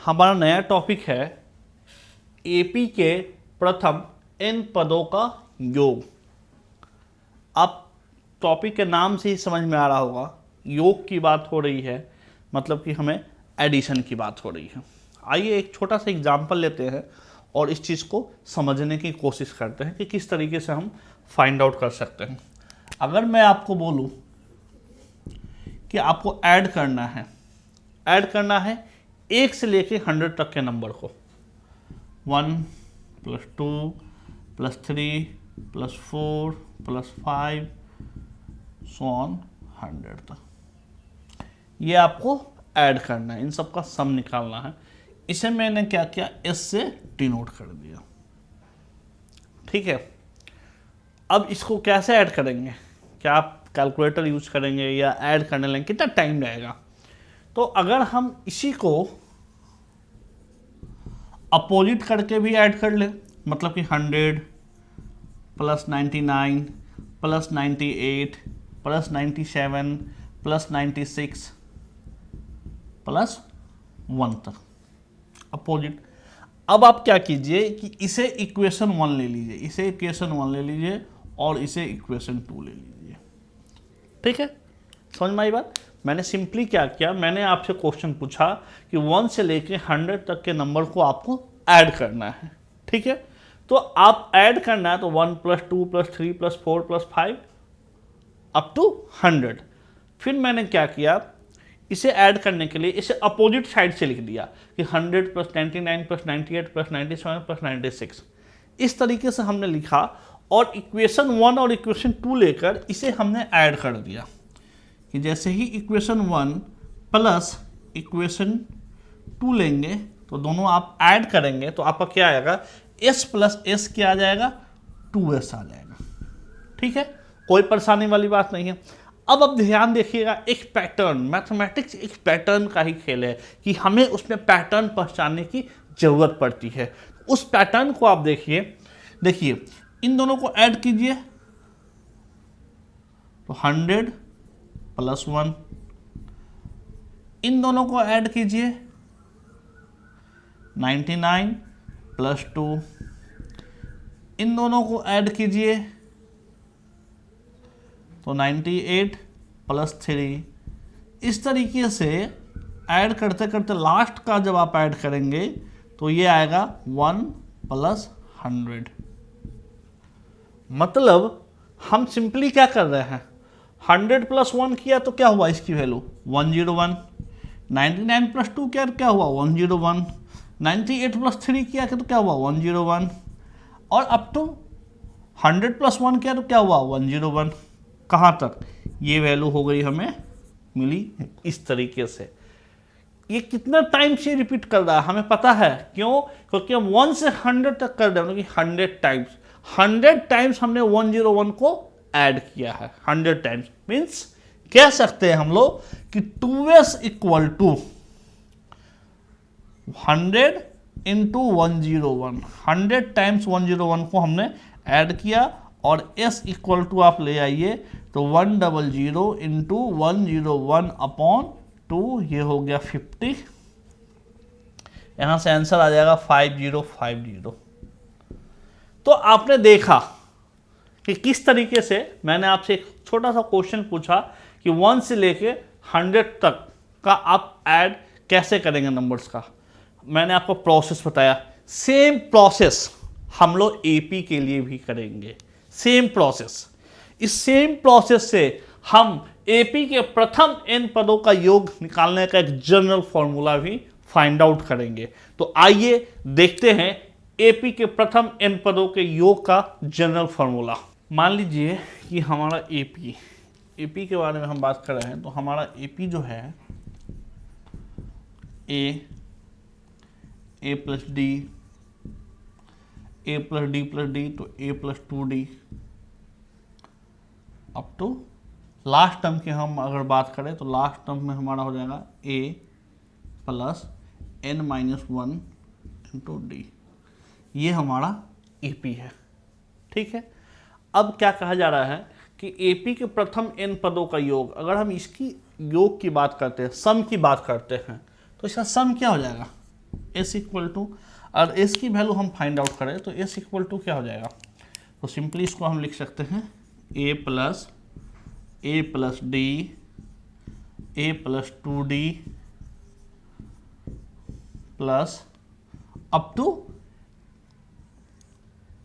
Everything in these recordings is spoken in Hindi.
हमारा नया टॉपिक है एपी के प्रथम n पदों का योग। आप टॉपिक के नाम से ही समझ में आ रहा होगा, योग की बात हो रही है, मतलब कि हमें एडिशन की बात हो रही है। आइए एक छोटा सा एग्जाम्पल लेते हैं और इस चीज़ को समझने की कोशिश करते हैं कि किस तरीके से हम फाइंड आउट कर सकते हैं। अगर मैं आपको बोलूं कि आपको ऐड करना है 1 से लेके 100 तक के नंबर को, 1 + 2 + 3 + 4 + 5 सो ऑन 100 तक, ये आपको ऐड करना है, इन सब का सम निकालना है। इसे मैंने क्या किया, S से डिनोट कर दिया। ठीक है, अब इसको कैसे ऐड करेंगे? क्या आप कैलकुलेटर यूज करेंगे या ऐड करने लगेंगे? कितना टाइम लगेगा? तो अगर हम इसी को अपोजिट करके भी ऐड कर ले, मतलब कि 100 + 99 + 98 + 97 + 96 + 1 तक अपोजिट। अब आप क्या कीजिए कि इसे इक्वेशन 1 ले लीजिए, इसे इक्वेशन 1 ले लीजिए और इसे इक्वेशन 2 ले लीजिए। ठीक है, समझ में आई बात? मैंने सिंपली क्या किया, मैंने आपसे क्वेश्चन पूछा कि 1 से लेके 100 तक के नंबर को आपको ऐड करना है। ठीक है, तो आप ऐड करना है तो 1 + 2 + 3 + 4 + 5 अप टू 100। फिर मैंने क्या किया, इसे ऐड करने के लिए इसे अपोजिट साइड से लिख दिया कि 100 + 99 + 98 + 97 + 96। इस तरीके से हमने लिखा और इक्वेशन 1 और इक्वेशन 2 लेकर इसे हमने ऐड कर दिया कि जैसे ही इक्वेशन 1 प्लस इक्वेशन 2 लेंगे तो दोनों आप ऐड करेंगे तो आपका क्या आएगा, S + S क्या आ जाएगा, 2S आ जाएगा। ठीक है, कोई परेशानी वाली बात नहीं है। अब ध्यान देखिएगा, एक पैटर्न, मैथमेटिक्स एक पैटर्न का ही खेल है कि हमें उसमें पैटर्न पहचानने की जरूरत पड़ती है। उस पैटर्न को आप देखिए इन दोनों को ऐड कीजिए तो 100 + 1, इन दोनों को ऐड कीजिए 99 + 2, इन दोनों को ऐड कीजिए तो 98 + 3। इस तरीके से ऐड करते करते लास्ट का जब आप ऐड करेंगे तो ये आएगा 1 + 100। मतलब हम सिंपली क्या कर रहे हैं, 100 + 1 किया तो क्या हुआ, इसकी वैल्यू 101, 99 + 2 किया तो क्या हुआ 101, 98 + 3 किया तो क्या हुआ 101, और अप टू 100 + 1 किया तो क्या हुआ 101। कहाँ तक? ये वैल्यू हो गई हमें मिली इस तरीके से। ये कितना टाइम से रिपीट कर रहा है हमें पता है, क्यों? क्योंकि हम 1 से 100 तक कर रहे हैं, 100 टाइम्स हमने 101 को ऐड किया है। 100 टाइम्स मीन्स कह सकते हैं हम लोग कि 2S = 100 × 101, 100 टाइम्स 101 को हमने ऐड किया और S = आप ले आइए तो 100 × 101/2, ये हो गया 50। यहां से आंसर आ जाएगा 5050। तो आपने देखा कि किस तरीके से मैंने आपसे एक छोटा सा क्वेश्चन पूछा कि 1 से लेके 100 तक का आप ऐड कैसे करेंगे नंबर्स का। मैंने आपको प्रोसेस बताया, सेम प्रोसेस हम लोग एपी के लिए भी करेंगे। सेम प्रोसेस, इस सेम प्रोसेस से हम एपी के प्रथम n पदों का योग निकालने का एक जनरल फॉर्मूला भी फाइंड आउट करेंगे। तो आइए देखते हैं एपी के प्रथम n पदों के योग का जनरल फॉर्मूला। मान लीजिए कि हमारा एपी के बारे में हम बात कर रहे हैं, तो हमारा एपी जो है a + d, a + d + d तो a + 2d up to last term की हम अगर बात करें तो लास्ट टर्म में हमारा हो जाएगा a + n - 1 × d। ये हमारा एपी है। ठीक है, अब क्या कहा जा रहा है कि एपी के प्रथम n पदों का योग, अगर हम इसकी योग की बात करते हैं, सम की बात करते हैं, तो इसका सम क्या हो जाएगा, एस इक्वल टू, और एस की वैल्यू हम फाइंड आउट करें तो एस इक्वल टू क्या हो जाएगा, तो सिंपली इसको हम लिख सकते हैं A plus D A plus 2d plus up to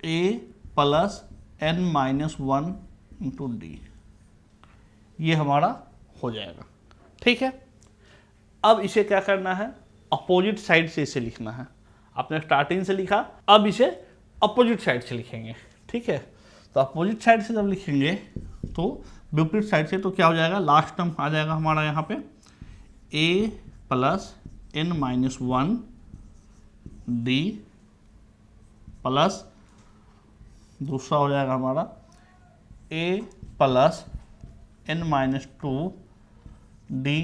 A plus n minus 1 into D, ये हमारा हो जाएगा। ठीक है, अब इसे क्या करना है, अपोजिट साइड से इसे लिखना है। आपने स्टार्टिंग से लिखा, अब इसे अपोजिट साइड से लिखेंगे। ठीक है, तो अपोजिट साइड से जब लिखेंगे तो विपरीत साइड से, तो क्या हो जाएगा, लास्ट टर्म आ जाएगा हमारा यहाँ पे a plus n minus 1 D plus दूसरा हो जाएगा हमारा a plus n minus 2 D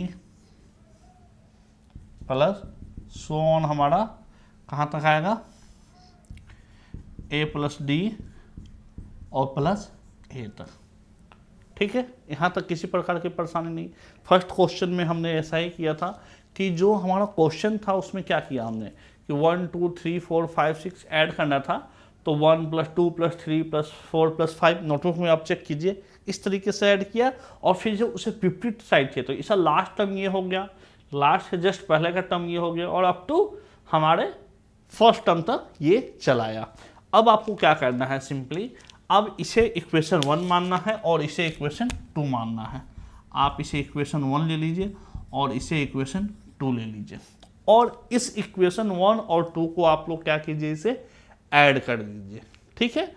plus so on, हमारा कहाँ तक आएगा, a प्लस डी और प्लस a तक। ठीक है, यहाँ तक किसी प्रकार की परेशानी नहीं। फर्स्ट क्वेश्चन में हमने ऐसा ही किया था कि जो हमारा क्वेश्चन था उसमें क्या किया हमने कि 1 2 3 4 5 6 ऐड करना था, तो 1 + 2 + 3 + 4 + 5 नोटबुक में आप चेक कीजिए, इस तरीके से ऐड किया। और फिर जो उसे विपरीत साइड थे, तो इसका लास्ट टर्म ये हो गया, लास्ट से जस्ट पहले का टर्म ये हो गया, और अप टू हमारे फर्स्ट टर्म तक ये चलाया। अब आपको क्या करना है, सिंपली अब इसे इक्वेशन 1 मानना है और इसे इक्वेशन 2 मानना है। आप इसे इक्वेशन 1 ले लीजिए और इसे इक्वेशन 2 ले लीजिए, और इस इक्वेशन 1 और 2 को आप लोग क्या कीजिए, इसे ऐड कर दीजिए। ठीक है,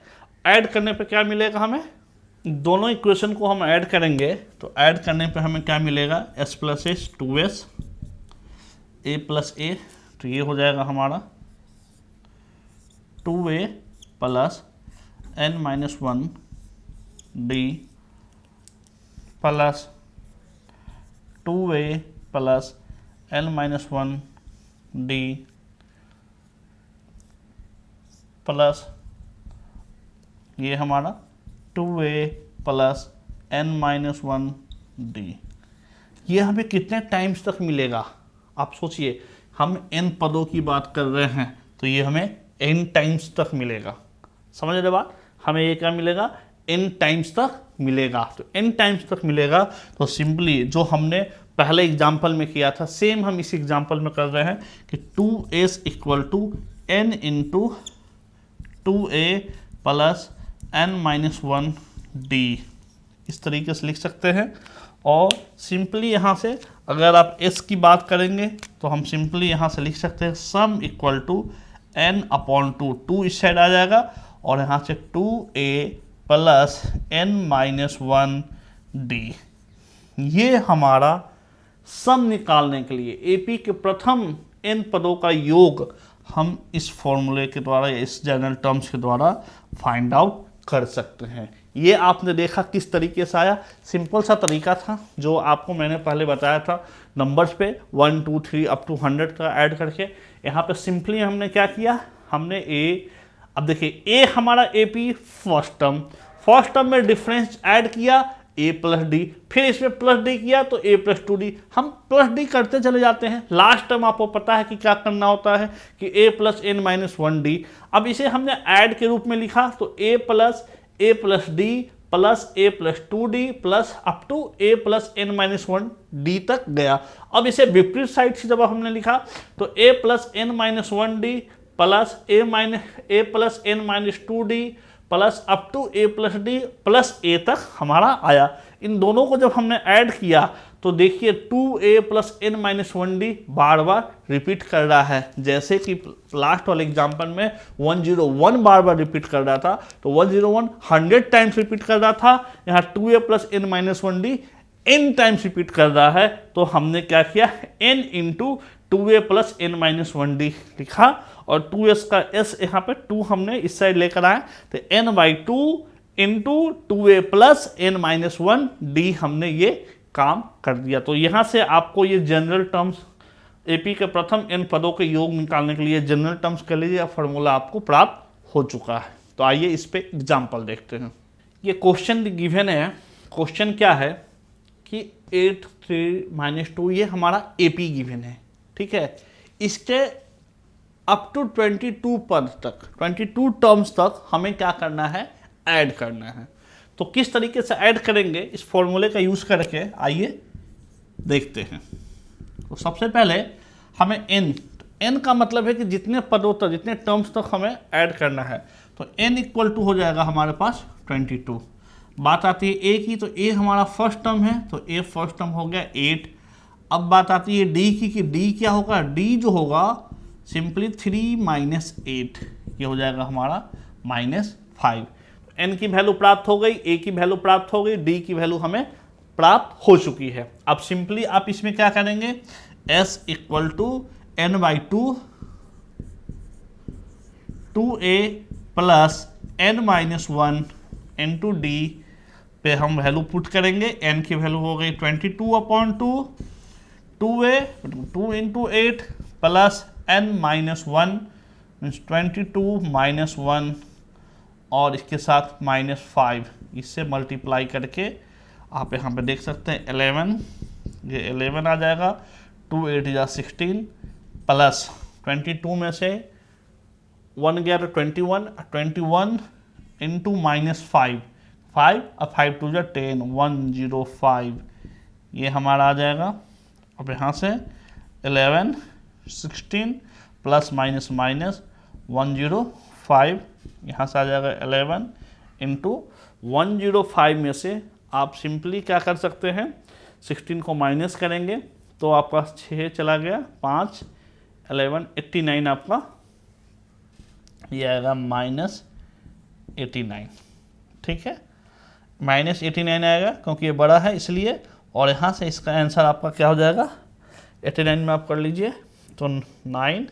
ऐड करने पे क्या मिलेगा हमें, दोनों इक्वेशन को हम ऐड करेंगे तो ऐड करने पे हमें क्या मिलेगा, s + s 2s a + a, तो ये हो जाएगा हमारा 2a plus n minus 1 D plus 2a plus n minus 1 D plus ये हमारा 2a plus n minus 1 D. ये हमें कितने टाइम्स तक मिलेगा, आप सोचिए, हम n पदों की बात कर रहे हैं तो ये हमें n टाइम्स तक मिलेगा। समझ रहे बात, हमें ये क्या मिलेगा, n टाइम्स तक मिलेगा। तो n टाइम्स तक मिलेगा तो सिंपली जो हमने पहले एग्जाम्पल में किया था सेम हम इस एग्जाम्पल में कर रहे हैं कि 2s equal to n into 2a plus n minus 1 D, इस तरीके से लिख सकते हैं। और सिंपली यहाँ से अगर आप s की बात करेंगे तो हम सिंपली यहाँ से लिख सकते हैं sum equal to n upon 2, 2 इस साइड आ जाएगा और यहाँ से 2a plus n minus 1 D. ये हमारा सम निकालने के लिए एपी के प्रथम n पदों का योग हम इस फॉर्मूले के द्वारा या इस जनरल टर्म्स के द्वारा फाइंड आउट कर सकते हैं। ये आपने देखा किस तरीके से आया, सिंपल सा तरीका था जो आपको मैंने पहले बताया था, नंबर्स पे 1 2 3 अप टू 100 का ऐड करके। यहाँ पे सिंपली हमने क्या किया, हमने अब देखिए a हमारा AP फर्स्ट टर्म में डिफरेंस ऐड किया a प्लस डी, फिर इसमें प्लस डी किया तो a प्लस 2d, हम प्लस डी करते चले जाते हैं। लास्ट टर्म आपको पता है कि क्या करना होता है कि a plus n minus 1d। अब इसे हमने ऐड के रूप में लिखा तो a plus D plus a plus 2d plus up to a plus n minus 1d तक गया। अब इसे विपरीत साइड से जब हमने लिखा तो a plus n minus 1d plus a plus n minus 2d plus up to a plus D plus a तक हमारा आया। इन दोनों को जब हमने ऐड किया तो देखिए 2a plus n minus 1d बार बार रिपीट कर रहा है, जैसे कि लास्ट वाले एग्जाम्पल में 101 बार बार रिपीट कर रहा था, तो 101 100 टाइम्स रिपीट कर रहा था, यहाँ 2a plus n minus 1d n times repeat कर रहा है। तो हमने क्या किया, n into 2a plus n minus 1d लिखा और 2s का s यहाँ पे 2 हमने इस साइड लेकर आए तो n/2 into 2a plus n minus 1d हमने ये काम कर दिया। तो यहाँ से आपको ये जनरल टर्म्स एपी के प्रथम n पदों के योग निकालने के लिए जनरल टर्म्स के लिए फॉर्मूला आपको प्राप्त हो चुका है। तो आइए इस पे एग्जाम्पल देखते हैं। ये क्वेश्चन गिवन है, क्वेश्चन क्या है कि 8 3 - 2 ये हमारा एपी गिवन है। ठीक है, इसके अप टू 22 पद तक, 22 टर्म्स तक हमें क्या करना है, ऐड करना है। तो किस तरीके से ऐड करेंगे इस फॉर्मूले का यूज़ करके, आइए देखते हैं। तो सबसे पहले हमें n का मतलब है कि जितने पदों तक, जितने टर्म्स तक हमें ऐड करना है। तो n इक्वल टू हो जाएगा हमारे पास 22। बात आती है a की, तो a हमारा फर्स्ट टर्म है, तो a फर्स्ट टर्म हो गया 8। अब बात आती है d की, कि d क्या होगा, d जो होगा सिंपली 3 माइनस 8, ये हो जाएगा हमारा -5। n की वैल्यू प्राप्त हो गई, a की वैल्यू प्राप्त हो गई, d की वैल्यू हमें प्राप्त हो चुकी है। अब सिंपली आप इसमें क्या करेंगे, s equal to n/2 2a plus n-1 into D पे हम वैल्यू पुट करेंगे। n की वैल्यू हो गई 22/2, 2a 2 into 8 plus n-1 means 22 minus 1 और इसके साथ -5, इससे मल्टीप्लाई करके आप यहाँ पे देख सकते हैं 11, ये 11 आ जाएगा। 2 8 या 16 प्लस 22 में से 1 गया तो 21 इंटू -5, 5 और 5 2 10, 105, ये हमारा आ जाएगा। अब यहाँ से 11 16 प्लस माइनस 105, यहाँ से आ जाएगा 11 इंटू 105 में से आप सिंपली क्या कर सकते हैं, 16 को माइनस करेंगे तो आपका 6 चला गया, 5 11 89 आपका ये आएगा -89, ठीक है, -89 आएगा क्योंकि ये बड़ा है इसलिए। और यहाँ से इसका आंसर आपका क्या हो जाएगा, 89 में आप कर लीजिए तो 9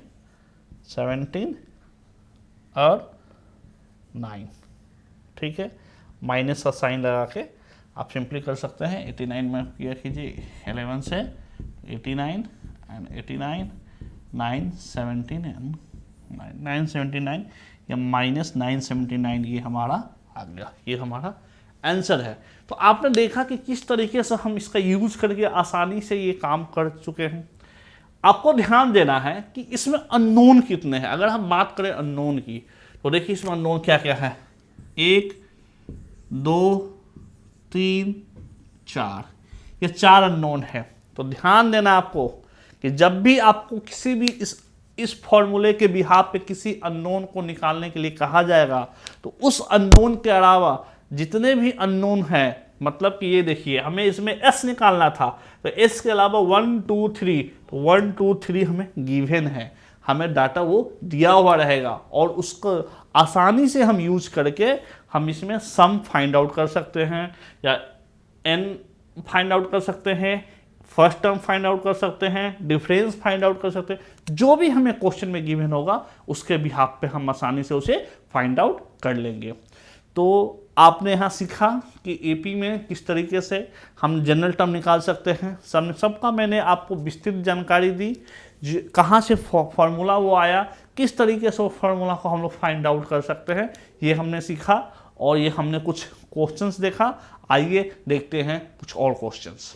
17 और 9, ठीक है, माइनस का साइन लगा के आप सिंपली कर सकते हैं। 89 में किया कीजिए 11 से 89 एंड 89 917 एंड 979 या -979, ये हमारा आ गया, ये हमारा आंसर है। तो आपने देखा कि किस तरीके से हम इसका यूज करके आसानी से ये काम कर चुके हैं। आपको ध्यान देना है कि इसमें अननोन कितने हैं। अगर हम बात करें अननोन की तो देखिए इसमें अननोन क्या क्या है, 1 2 3 4, ये 4 अननोन है। तो ध्यान देना आपको कि जब भी आपको किसी भी इस फॉर्मूले के बिहाफ पे किसी अननोन को निकालने के लिए कहा जाएगा तो उस अननोन के अलावा जितने भी अननोन हैं, मतलब कि ये देखिए हमें इसमें s निकालना था तो s के अलावा 1 2 3, तो 1 2 3 हमें गिवन है, हमें डाटा वो दिया हुआ रहेगा और उसको आसानी से हम यूज करके हम इसमें सम फाइंड आउट कर सकते हैं या n फाइंड आउट कर सकते हैं, फर्स्ट टर्म फाइंड आउट कर सकते हैं, डिफरेंस फाइंड आउट कर सकते हैं। जो भी हमें क्वेश्चन में गिवन होगा उसके बिहाफ पे हम आसानी से उसे फाइंड आउट कर लेंगे। तो आपने यहाँ सीखा कि एपी में किस तरीके से हम जनरल टर्म निकाल सकते हैं, सबका मैंने आपको विस्तृत जानकारी दी, कहाँ से फॉर्मूला वो आया, किस तरीके से वो फार्मूला को हम लोग फाइंड आउट कर सकते हैं, ये हमने सीखा। और ये हमने कुछ क्वेश्चंस देखा, आइए देखते हैं कुछ और क्वेश्चंस।